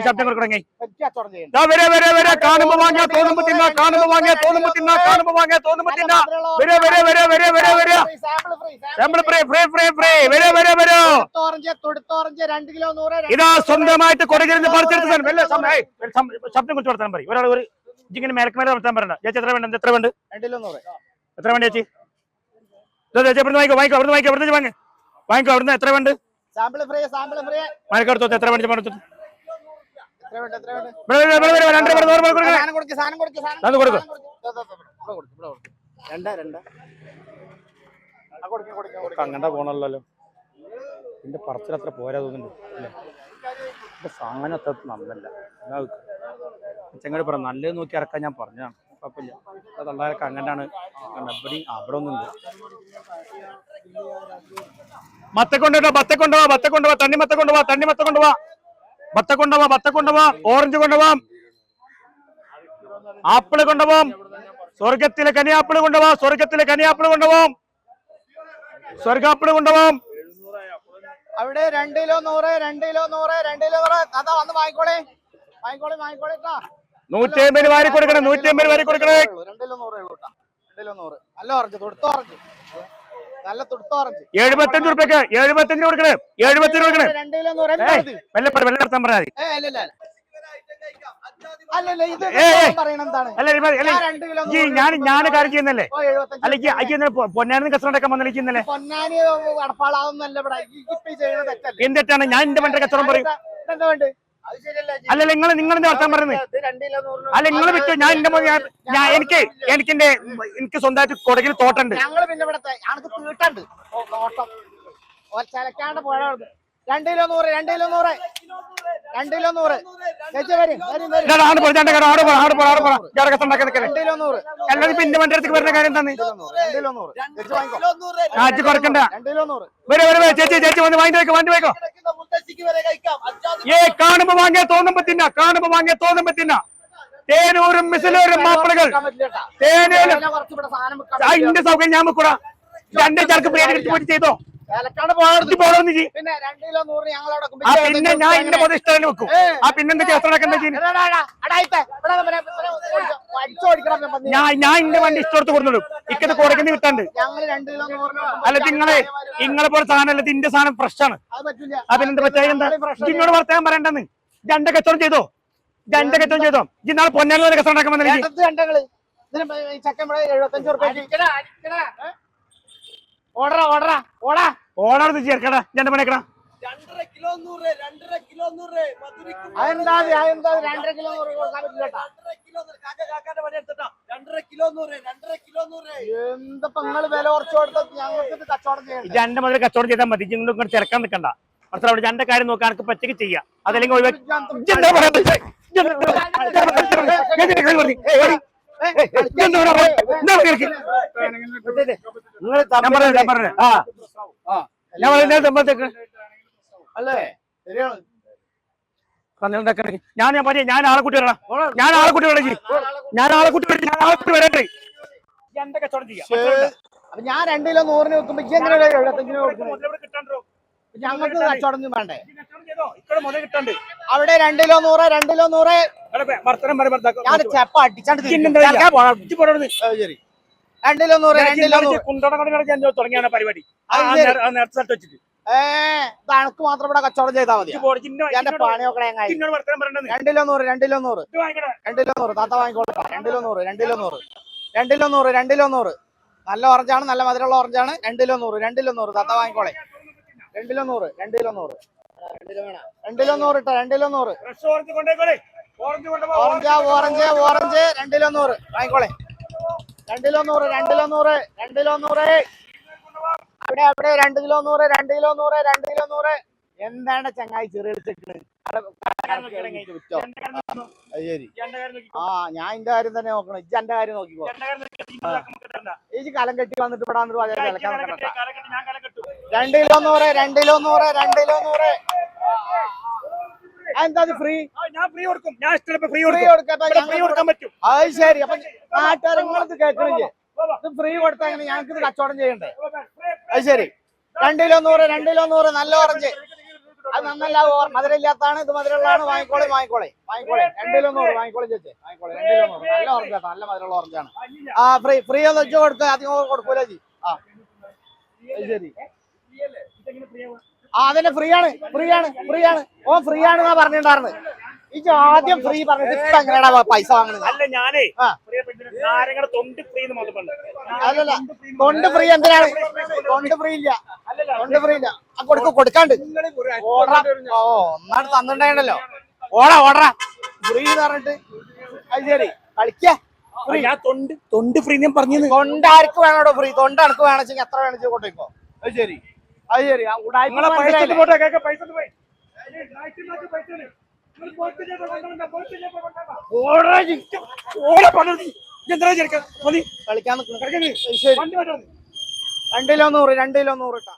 ശബ്ദം കൊടുക്കണേ കാണുമ്പോ വാങ്ങിയാ തോന്നുമ്പോ തിന്നാ കാണുമ്പോ വാങ്ങിയാ തോന്നുമ്പോ തിന്നാ കാണുമ്പോ വാങ്ങിയാ തോന്നുമ്പോ തിന്നാ ഇതാ സ്വന്തമായിട്ട് കൊടകിരുന്ന് പറിച്ചെടുത്ത ശബ്ദം കുറിച്ച് വർത്താൻ പറയും ഒരാൾ ഒരു ഇങ്ങനെ മേലക്കുമേലെ വർത്താൻ പറയണ്ട ചേച്ചി എത്ര വേണ്ട എത്ര വേണ്ട എത്ര വേണ്ട ചേച്ചി ചേച്ചി എവിടെ വാങ്ങിക്കോ വാങ്ങിക്കോ അവിടെ വാങ്ങിക്കോ എവിടെ വാങ്ങിക്കോ അവിടുന്ന് എത്ര വേണ്ട മലക്കടുത്തു എത്ര വേണ്ട പറഞ്ഞു അങ്ങണ്ട പോണല്ലോ എന്റെ പറച്ചിലത്ര പോരാ തോന്നുന്നുണ്ട് അല്ലേ എന്റെ സാധനം അത്ര നന്നല്ല ചെങ്ങട് പറ നല്ലത് നോക്കി ഇറക്കാൻ ഞാൻ പറഞ്ഞതാണ് കുഴപ്പമില്ല തള്ളാരൊക്കെ അങ്ങനെയാണ് ഇവിടെ അവിടെ ഒന്നുണ്ട് മത്ത കൊണ്ടുവാ ബത്ത കൊണ്ടുവാ ബത്ത കൊണ്ടുവാ തണ്ണിമത്ത കൊണ്ടുവാ തണ്ണിമത്ത കൊണ്ടുവാ ബത്ത കൊണ്ടുവാ ഓറഞ്ച് കൊണ്ടുപോവാം ആപ്പിള് കൊണ്ടുപോവാം സ്വർഗത്തിലെ കനിയാപ്പിള് കൊണ്ടുപോവാം സ്വർഗത്തിലെ കനിയാപ്പിള് കൊണ്ടുപോവാം സ്വർഗാപ്പിള് കൊണ്ടുപോവാം അവിടെ 2 കിലോ 100 2 കിലോ 100 2 കിലോ 100 അതാ വന്ന് വാങ്ങിക്കോളെ 150 വാരി കൊടുക്കണേ 150 വാരി കൊടുക്കണേ 2 കിലോ 100 ഉള്ളൂ 2 കിലോ 100 നല്ല ഓറഞ്ച് തുടുത്ത ഓറഞ്ച് നല്ല തുടുത്ത ഓറഞ്ച് 75 രൂപയ്ക്ക് 75 കൊടുക്കണേ 75 കൊടുക്കണേ 2 കിലോ 100 വെല്ല നടത്താൻ പറഞ്ഞാൽ ഞാൻ കാര്യം ചെയ്യുന്നല്ലേ അല്ലെങ്കിൽ പൊന്നാനിന്ന് കച്ചവടം ഉണ്ടാക്കാൻ വന്നിരിക്കുന്നല്ലേ എന്തിട്ടാണ് ഞാൻ എന്റെ വണ്ടി കച്ചവടം പറയും അല്ലല്ല നിങ്ങളെന്താ വർത്താൻ പറയുന്നത് അല്ല നിങ്ങൾ വിറ്റു ഞാൻ എന്റെ എനിക്ക് സ്വന്തമായിട്ട് കൊടകിൽ തോട്ടുണ്ട് രണ്ട് കിലോ 100 2 കിലോ 100 2 കിലോ 100 അല്ലാതെ പിന്നെ വണ്ടി അടുത്തേക്ക് വരുന്ന കാര്യം എന്താണ് കുറക്കണ്ട ചേച്ചി ചേച്ചി വന്ന് വാങ്ങി വെക്കോ കാണുമ്പോ വാങ്ങിയാ തോന്നുമ്പോ തിന്ന കാണുമ്പോ വാങ്ങിയാ തോന്നുമ്പോ തിന്ന തേനൂരും മിസിലൂരും മാപ്പിളകൾ തേനൂരും അതിന്റെ സൗകര്യം ഞാൻ വെക്കൂടാ 2 ചരക്ക് പേര് പോയിട്ട് ചെയ്തോ പിന്നെ ഞാൻ എന്റെ പോലെ ഇഷ്ടം വെക്കും പിന്നെന്താ ഞാൻ എന്റെ വണ്ടി ഇഷ്ടം കൊടുത്തോളൂ ഇക്കത് കൊടുക്കുന്ന വിട്ടുണ്ട് അല്ല നിങ്ങളെ പോലെ സാധനം ഇതിന്റെ സാധനം ഫ്രഷ് ആണ് പിന്നെന്താ പറ്റാ എന്താ ഇന്നോട് വർത്താൻ പറയണ്ടെന്ന് 2 കച്ചവടം ചെയ്തോ 2 കച്ചവടം ചെയ്തോ ഇന്നാളെ പൊന്നാനി കച്ചവടം ഉണ്ടാക്കാൻ വന്നില്ല ഓർഡർ ചേർക്കടാ 2 മണിക്കടാ 2.5 കിലോ 100 2.5 കിലോ 100 എന്താ 2.5 കിലോ 100 കൊടുക്കാൻ പറ്റില്ല 2.5 കിലോ 100 2.5 കിലോ 100 എന്താ നിങ്ങൾ വില കുറച്ച് കൊടുത്താൽ ഞങ്ങൾക്ക് കച്ചവടം ചെയ്യണം 2 മുതൽ കച്ചവടം ചെയ്താൽ മതി നിങ്ങൾ ഇങ്ങോട്ട് തിരക്കാൻ നിൽക്കണ്ട മനസ്സിലാവും 2 കാര്യം നോക്കാൻ എനിക്ക് പച്ചക്ക് ചെയ്യാം അതല്ലെങ്കിൽ ഞാൻ ആളെ കൂട്ടി വരണം ഞാൻ ആളെ കൂട്ടി വരട്ടെ 2 കച്ചവടം ചെയ്യാം ഞാൻ 2 കിലോ 100 വെക്കുമ്പോ 75 ഞങ്ങൾക്ക് കച്ചവടം വേണ്ടേ അവിടെ 2 കിലോ 100 2 കിലോ 100 ഞാൻ ചെപ്പ അടിച്ചാണ്ട് 2 കിലോ 100 തുടങ്ങിയാണ് പരിപാടി തണക്ക് മാത്രം ഇവിടെ കച്ചവടം ചെയ്താൽ മതി എന്റെ പണിയൊക്കെ 2 കിലോ 100 2 കിലോ 100 2 കിലോ 100 താത്ത വാങ്ങിക്കോളൂ 2 കിലോ 100 2 കിലോ 100 2 കിലോ 100 2 കിലോ 100 നല്ല ഓറഞ്ചാണ് നല്ല മധുരമുള്ള ഓറഞ്ചാണ് 2 കിലോ 100 2 കിലോ 100 താത്ത വാങ്ങിക്കോളെ 2 കിലോ 100 2 കിലോ 100 2 കിലോ 100 ഇട്ടോ 2 kilo 100 orange 2 kilo 100 വാങ്ങിക്കോളെ 2 kilo 100 2 kilo 100 2 kilo 100 അവിടെ 2 കിലോ 100 2 കിലോ 100 2 കിലോ 100 എന്താണ് ചങ്ങായി ചെറിയ ഞാൻ എന്റെ കാര്യം തന്നെ നോക്കണം ഇജ്ജ് എന്റെ കാര്യം നോക്കിക്കോ ഈ കലം കെട്ടി വന്നിട്ട് ഇവിടെ 2 കിലോ 100 2 കിലോ 100 2 കിലോ 100 എന്താ ഫ്രീ അത് ശരി അപ്പൊ നാട്ടുകാർ നിങ്ങളിത് കേൾക്കണില്ലേ ഇത് ഫ്രീ കൊടുത്താൽ ഞങ്ങൾക്ക് ഇത് കച്ചവടം ചെയ്യണ്ടേ അത് ശരി 2 കിലോ 100 2 കിലോ 100 നല്ല ഓറഞ്ച് അത് നന്നല്ല മധുരമില്ലാത്താണ് ഇത് മധുരമുള്ളതാണ് വാങ്ങിക്കോളെ 2 കിലോ 100 വാങ്ങിക്കോളെ ചേച്ചി 2 കിലോ 100 നല്ല ഓറഞ്ച് ആട്ടോ നല്ല മധുരമുള്ള ഓറഞ്ചാണ് ആ ഫ്രീ ഒന്ന് വെച്ച് കൊടുക്കുക അധികം കൊടുക്കൂല ജി ആ ശരി ആ അതന്നെ ഫ്രീ ആണ് ഓ ഫ്രീ ആണെന്നാ പറഞ്ഞിട്ടുണ്ടായിരുന്നത് ഈ ആദ്യം ഫ്രീ പറഞ്ഞിട്ട് ഇപ്പൊ എങ്ങനെയാ പൈസ വാങ്ങുന്നത് അല്ല ഞാനേ നാരങ്ങയുടെ തൊണ്ട് ഫ്രീ എന്ന് മാത്രം അല്ലല്ല തൊണ്ട് ഫ്രീ എന്തിനാണ് തൊണ്ട് ഫ്രീ ഇല്ല കൊടുക്കാണ്ട് ഓ ഒന്നാണ് തന്നിട്ടുണ്ടല്ലോ ഓർഡറാ ഫ്രീ എന്ന് പറഞ്ഞിട്ട് അത് ശരി കളിക്ക ഞാൻ തൊണ്ട് ഫ്രീ ഞാൻ പറഞ്ഞത് തൊണ്ട് ആർക്ക് വേണോ ഫ്രീ തൊണ്ട് ആർക്ക് വേണമെങ്കിൽ എത്ര വേണമെങ്കിൽ കൊണ്ടുപോയിക്കോ അത് ശരി പൈസ പോയി കളിക്കാൻ 2 കിലോ 100 2 കിലോ 100 ഇട്ടാ